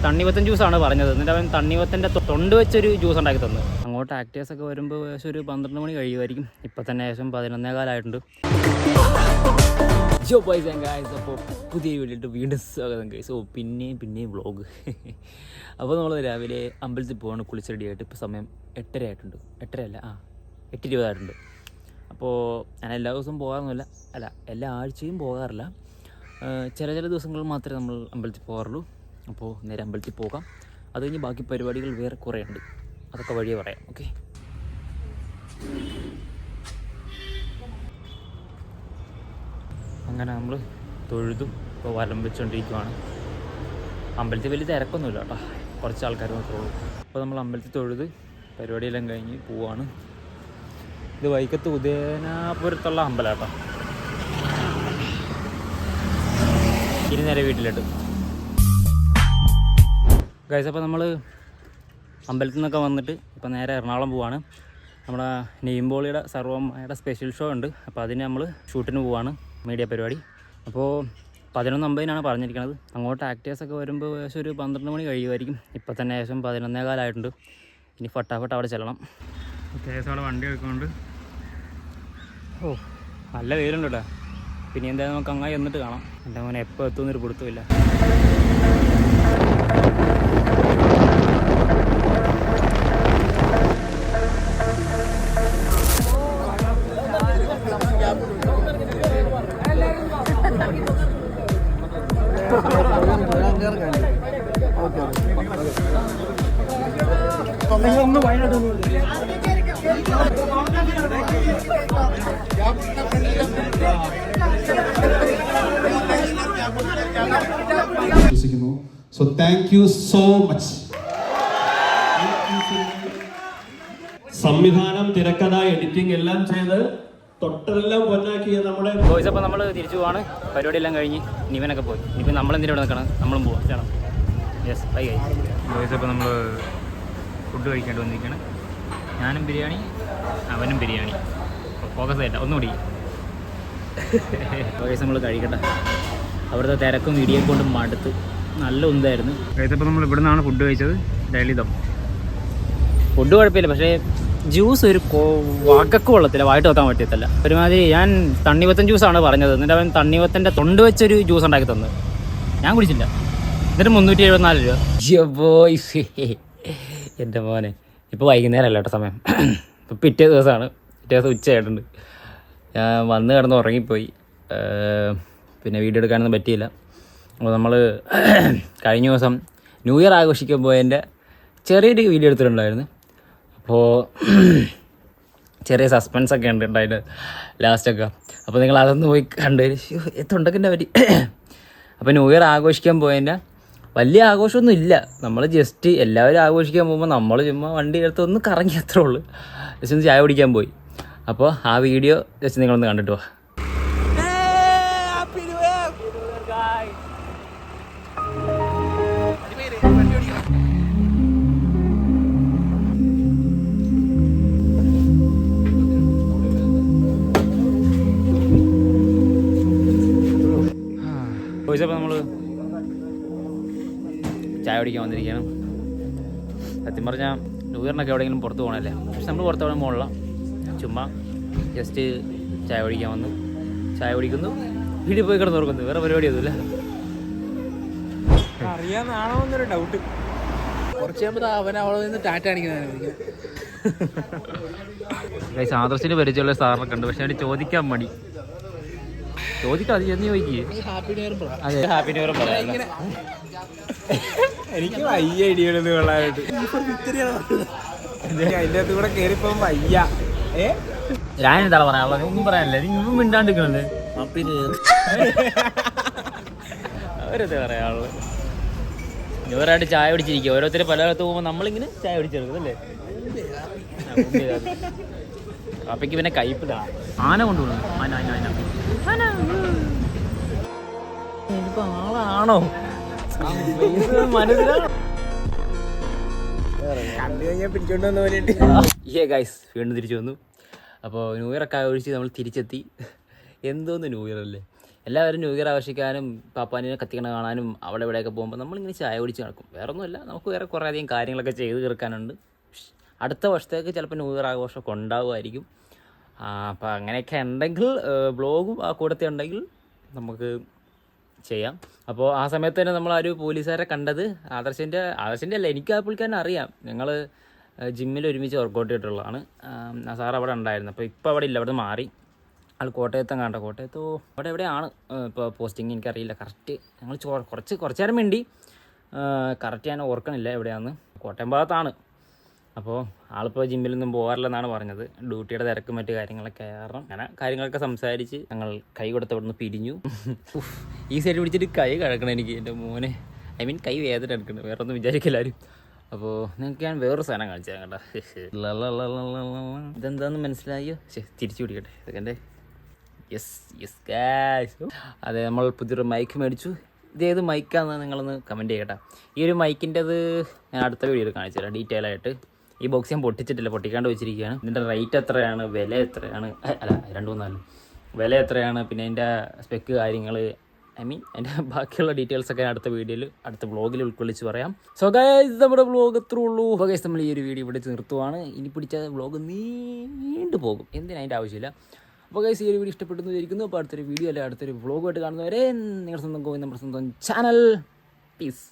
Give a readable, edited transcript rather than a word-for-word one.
തണ്ണിമത്തൻ ജ്യൂസാണ് പറഞ്ഞത്. എന്നിട്ട് അവൻ തണ്ണിമത്തൻ്റെ തൊണ്ട് വെച്ചൊരു ജ്യൂസ് ഉണ്ടാക്കി തന്നു. അങ്ങോട്ട് ആക്ടേഴ്സൊക്കെ വരുമ്പോൾ ഏകദേശം ഒരു 12 മണി കഴിയുമായിരിക്കും. ഇപ്പം തന്നെ ഏകദേശം 11:15 ജോ ബോയ്സ് ആൻഡ് ഗായ്സ്. അപ്പോൾ പുതിയ വീഡിയോയിട്ട് വീണ്ടും സ്വാഗതം ഗൈസ്. പിന്നെയും വ്ളോഗ്. അപ്പോൾ നമ്മൾ രാവിലെ അമ്പലത്തിൽ പോവാണ് കുളിച്ച് റെഡിയായിട്ട്. ഇപ്പോൾ സമയം 8:30 ആയിട്ടുണ്ട്. 8:20 ആയിട്ടുണ്ട്. അപ്പോൾ ഞാൻ എല്ലാ ദിവസവും പോകാറൊന്നുമില്ല, എല്ലാ ആഴ്ചയും പോകാറില്ല. ചില ദിവസങ്ങളിൽ മാത്രമേ നമ്മൾ അമ്പലത്തിൽ പോകാറുള്ളൂ. അപ്പോൾ നേരെ അമ്പലത്തിൽ പോകാം. അത് കഴിഞ്ഞ് ബാക്കി പരിപാടികൾ വേറെ കുറേ ഉണ്ട്, അതൊക്കെ വഴിയേ പറയാം. ഓക്കെ, അങ്ങനെ നമ്മൾ തൊഴുതു ഇപ്പോൾ വലം വെച്ചുകൊണ്ടിരിക്കുകയാണ്. അമ്പലത്തിൽ വലിയ തിരക്കൊന്നുമില്ല കേട്ടോ, കുറച്ച് ആൾക്കാർ മാത്രമേ ഉള്ളൂ. അപ്പോൾ നമ്മൾ അമ്പലത്തിൽ തൊഴുത് പരിപാടിയെല്ലാം കഴിഞ്ഞ് പോവാണ്. ഇത് വൈക്കത്ത് ഉദയനാപുരത്തുള്ള അമ്പലം കേട്ടോ. ഇനി നേരെ വീട്ടിലിട്ട് ഗൈസ്. അപ്പോൾ നമ്മൾ അമ്പലത്തിൽ നിന്നൊക്കെ വന്നിട്ട് ഇപ്പോൾ നേരെ എറണാകുളം പോവാണ്. നമ്മുടെ നെയ്മ്പോളിയുടെ സർവ്വമ്മയുടെ സ്പെഷ്യൽ ഷോ ഉണ്ട്. അപ്പോൾ അതിന് നമ്മൾ ഷൂട്ടിന് പോവാണ്, മീഡിയ പരിപാടി. അപ്പോൾ 11:50 പറഞ്ഞിരിക്കുന്നത്. അങ്ങോട്ട് ആക്ടേഴ്സൊക്കെ വരുമ്പോൾ ഏകദേശം ഒരു 12 മണി കഴിയുമായിരിക്കും. ഇപ്പം തന്നെ ഏകദേശം 11:15 ആയിട്ടുണ്ട്. ഇനി ഫട്ടാഫട്ട് അവിടെ ചെല്ലണം. കേസ് അവിടെ വണ്ടി എടുക്കുന്നുണ്ട്. ഓ, നല്ല വെയിലുണ്ട് കേട്ടോ. പിന്നെ എന്തായാലും നമുക്ക് അങ്ങായി എന്നിട്ട് കാണാം. എൻ്റെ മോനെ എപ്പോൾ എത്തുമെന്നൊരു പിടുത്തമില്ല. So thank you so much. സംവിധാനം, തിരക്കഥ, എഡിറ്റിംഗ് എല്ലാം ചെയ്ത് തൊട്ടെല്ലാം പൊന്നാക്കിയ നമ്മുടെ ബോയ്സ്. അപ്പോൾ നമ്മൾ തിരിച്ചു പോവാണ്. പരിപാടിയെല്ലാം കഴിഞ്ഞ് ഇവനൊക്കെ പോയി. ഇനിയിപ്പോൾ നമ്മളെന്തിനും ഇവിടെ നിൽക്കണം, നമ്മളും പോവാം. ചേണം. Yes, bye guys. ബോയ്സ്, അപ്പോൾ നമ്മൾ ഫുഡ് കഴിക്കേണ്ടി വന്നിരിക്കുകയാണ്. ഞാനും ബിരിയാണി, അവനും ബിരിയാണി. ഫോക്കസ് ആയില്ല, ഒന്നുകൂടി ബോയ്സ്. നമ്മൾ കഴിക്കട്ടെ. അവിടുത്തെ തിരക്കും ഇടിയെ കൊണ്ട് മടുത്ത് നല്ല ഉന്തായിരുന്നു. കഴിച്ചപ്പോൾ നമ്മൾ ഇവിടെ നിന്നാണ് ഫുഡ് കഴിച്ചത്. ഡെയിലി ദം ഫുഡ് കുഴപ്പമില്ല, പക്ഷേ ജ്യൂസ് ഒരു വകക്ക് കൊള്ളത്തില്ല, വായിട്ട് വെക്കാൻ പറ്റത്തില്ല. ഒരുമാതിരി. ഞാൻ തണ്ണിമത്തൻ ജ്യൂസാണ് പറഞ്ഞത്. എന്നിട്ട് അവൻ തണ്ണിമത്തൻ്റെ തൊണ്ട് വെച്ചൊരു ജ്യൂസ് ഉണ്ടാക്കി തന്നു. ഞാൻ കുടിച്ചില്ല. എന്നിട്ട് 374 രൂപ. ബോയ്സ്, എൻ്റെ മോനെ. ഇപ്പോൾ വൈകുന്നേരമല്ല കേട്ടോ സമയം. ഇപ്പോൾ പിറ്റേ ദിവസം ഉച്ചയായിട്ടുണ്ട്. ഞാൻ വന്ന് കിടന്ന് ഉറങ്ങിപ്പോയി. പിന്നെ വീഡിയോ എടുക്കാനൊന്നും പറ്റിയില്ല. അപ്പോൾ നമ്മൾ കഴിഞ്ഞ ദിവസം ന്യൂ ഇയർ ആഘോഷിക്കാൻ പോയതിൻ്റെ ചെറിയൊരു വീഡിയോ എടുത്തിട്ടുണ്ടായിരുന്നു. അപ്പോൾ ചെറിയ സസ്പെൻസൊക്കെ ഉണ്ട് അതിൻ്റെ ലാസ്റ്റൊക്കെ. അപ്പോൾ നിങ്ങൾ അതൊന്ന് പോയി കണ്ടുവരും. തൊണ്ടക്കിൻ്റെ പറ്റി. അപ്പോൾ ന്യൂ ഇയർ ആഘോഷിക്കാൻ പോയതിൻ്റെ വലിയ ആഘോഷമൊന്നും ഇല്ല. നമ്മൾ ജസ്റ്റ് എല്ലാവരും ആഘോഷിക്കാൻ പോകുമ്പോൾ നമ്മൾ ചുമ്മാ വണ്ടി എടുത്ത് ഒന്ന് കറങ്ങി അത്രേ ഉള്ളൂ. ജസ്റ്റ് ഒന്ന് ചായ കുടിക്കാൻ പോയി. അപ്പോൾ ആ വീഡിയോ ജസ്റ്റ് നിങ്ങളൊന്ന് കണ്ടിട്ട് വാ. അപ്പോൾ നമ്മൾ ചായ കുടിക്കാൻ വന്നിരിക്കുകയാണ്. സത്യം പറഞ്ഞാൽ ന്യൂ ഇയറിനൊക്കെ എവിടെയെങ്കിലും പുറത്ത് പോകണമല്ലേ, പക്ഷെ നമ്മൾ പുറത്ത് പോകണം പോകണില്ല. ചുമ്മാ ജസ്റ്റ് ചായ കുടിക്കാൻ വന്നു. ചായ കുടിക്കുന്നു, വീട്ടിൽ പോയി കിടന്ന് തുറക്കുന്നു. വേറെ പരിപാടിയൊന്നുമില്ല. അറിയാന്നാണോ എന്നൊരു ഡൗട്ട്. കുറച്ച് കഴിയുമ്പോൾ അവനവളെ നിന്ന് ടാറ്റ കാണിക്കുന്നതാണ്. ആദർശിന് പരിചയമുള്ള സാറിനൊക്കെ ഉണ്ട്, പക്ഷെ അതിന് ചോദിക്കാൻ മടി. ചോദിക്കാം, അത് ചെന്ന് ചോദിക്കേ. Happy new year. അതെ, ഹാപ്പി ന്യൂ ഇയർ പറയാം. എനിക്ക് വയ്യ ഇടികളെന്ന് കൊള്ളാനായിട്ട്. അതിൻ്റെ അകത്ത് കൂടെ കയറിപ്പോ വയ്യ. ഞാനെന്താണ് പറയാനുള്ളത്? ഒന്നും പറയാനില്ല. ഇന്നും മിണ്ടാണ്ടിരിക്കണല്ലേ. ഹാപ്പി ന്യൂ ഇയർ അവരത്തെ പറയാനുള്ളത്. ന്യൂ ഇയർ ആയിട്ട് ചായ പിടിച്ചിരിക്കുക. ഓരോരുത്തർ പലയിടത്ത് പോകുമ്പോൾ നമ്മളിങ്ങനെ ചായ പിടിച്ചെടുക്കുന്നല്ലേ. അപ്പയ്ക്ക് പിന്നെ കയ്പില്ല. ആന കൊണ്ടുപോകണം. ഇനിയിപ്പോ ആളാണോ മനസ്സിലാണോ? ഗൈസ്, വീണ്ടും തിരിച്ചു വന്നു. അപ്പോൾ ന്യൂ ഇയർ ഒക്കെ ആഘോഷിച്ച് നമ്മൾ തിരിച്ചെത്തി. എന്തോന്ന് ന്യൂ ഇയർ അല്ലേ. എല്ലാവരും ന്യൂ ഇയർ ആഘോഷിക്കാനും പാപ്പാനിനെ കത്തിക്കണ കാണാനും അവിടെ ഇവിടെയൊക്കെ പോകുമ്പോൾ നമ്മളിങ്ങനെ ചായ കുടിച്ച് നടക്കും. വേറെ ഒന്നുമില്ല, നമുക്ക് വേറെ കുറേ അധികം കാര്യങ്ങളൊക്കെ ചെയ്ത് തീർക്കാനുണ്ട്. അടുത്ത വർഷത്തേക്ക് ചിലപ്പോൾ ന്യൂ ഇയർ ആഘോഷമൊക്കെ ഉണ്ടാവുമായിരിക്കും. അപ്പോൾ അങ്ങനെയൊക്കെ ഉണ്ടെങ്കിൽ വ്ളോഗും ആ കൂടത്തിൽ ഉണ്ടെങ്കിൽ നമുക്ക് ചെയ്യാം. അപ്പോൾ ആ സമയത്ത് തന്നെ നമ്മൾ ആ ഒരു പോലീസുകാരെ കണ്ടത് ആദർശിൻ്റെ അല്ല, എനിക്ക് ആ പുള്ളിക്കാരനെ അറിയാം. ഞങ്ങൾ ജിമ്മിൽ ഒരുമിച്ച് വർക്കൗട്ട് ചെയ്തിട്ടുള്ളതാണ്. ആ സാർ അവിടെ ഉണ്ടായിരുന്നു. അപ്പോൾ ഇപ്പോൾ അവിടെ ഇല്ല, അവിടെ മാറി. ആൾ കോട്ടയത്തും കണ്ട, കോട്ടയത്തോ അവിടെ എവിടെയാണ് ഇപ്പോൾ പോസ്റ്റിങ് എനിക്കറിയില്ല കറക്റ്റ്. ഞങ്ങൾ കുറച്ച് നേരം വേണ്ടി കറക്റ്റ് ഞാൻ ഓർക്കണില്ല എവിടെയാണെന്ന്. കോട്ടയം ഭാഗത്താണ്. അപ്പോൾ ആളിപ്പോൾ ജിമ്മിലൊന്നും പോകാറില്ലെന്നാണ് പറഞ്ഞത്. ഡ്യൂട്ടിയുടെ തിരക്കും മറ്റു കാര്യങ്ങളൊക്കെ കാരണം അങ്ങനെ കാര്യങ്ങളൊക്കെ സംസാരിച്ച് ഞങ്ങൾ കൈ കൊടുത്ത് അവിടെ നിന്ന് പിരിഞ്ഞു. ഈ സൈഡ് പിടിച്ചിട്ട് കൈ കിടക്കണം എനിക്ക്, എൻ്റെ മോനെ. കൈ വേദന എടുക്കണം, വേറെ ഒന്നും വിചാരിക്കില്ലാരും. അപ്പോൾ നിങ്ങൾക്ക് ഞാൻ വേറൊരു സാധനം കാണിച്ചു തരാം കേട്ടോ. ഇതെന്താണെന്ന് മനസ്സിലായോ? തിരിച്ചു പിടിക്കട്ടെ ഇതൊക്കെ. യെസ് ഗായ്സ്, അതെ നമ്മൾ പുതിയൊരു മൈക്ക് മേടിച്ചു. ഇതേത് മൈക്കാന്ന് നിങ്ങളൊന്ന് കമൻറ്റ് ചെയ്യട്ടെ. ഈ ഒരു മൈക്കിൻ്റെത് ഞാൻ അടുത്ത വീഡിയോയിൽ കാണിച്ചു തരാം ഡീറ്റെയിൽ ആയിട്ട്. ഈ ബോക്സ് ഞാൻ പൊട്ടിച്ചിട്ടില്ല, പൊട്ടിക്കാണ്ട് വെച്ചിരിക്കുകയാണ്. ഇതിൻ്റെ റേറ്റ് എത്രയാണ്, വില എത്രയാണ്, അല്ല 2-3 വില എത്രയാണ്, പിന്നെ അതിൻ്റെ സ്പെക്ക് കാര്യങ്ങൾ, അതിൻ്റെ ബാക്കിയുള്ള ഡീറ്റെയിൽസൊക്കെ അടുത്ത വീഡിയോയിൽ അടുത്ത വ്ളോഗിൽ ഉൾക്കൊള്ളിച്ച് പറയാം. സോ ഗൈസ്, നമ്മുടെ വ്ളോഗ് എത്ര ഉള്ളൂ. അപ്പോൾ ഗൈസ് നമ്മൾ ഈ ഒരു വീഡിയോ ഇവിടെ നിർത്തുവാണ്. ഇനി പിടിച്ച വ്ളോഗ് നീണ്ടു പോകും, എന്തിനാ അതിൻ്റെ ആവശ്യമില്ല. അപ്പോൾ ഗൈസ് ഈ ഒരു വീഡിയോ ഇഷ്ടപ്പെട്ടെന്ന് വിചാരിക്കുന്നു. അപ്പോൾ അടുത്തൊരു വീഡിയോ അല്ല അടുത്തൊരു വ്ളോഗുമായിട്ട് കാണുന്നവരെ നിങ്ങളുടെ സ്വന്തം ഗോവിന്ദ്, നമ്മുടെ സ്വന്തം ചാനൽ. പീസ്.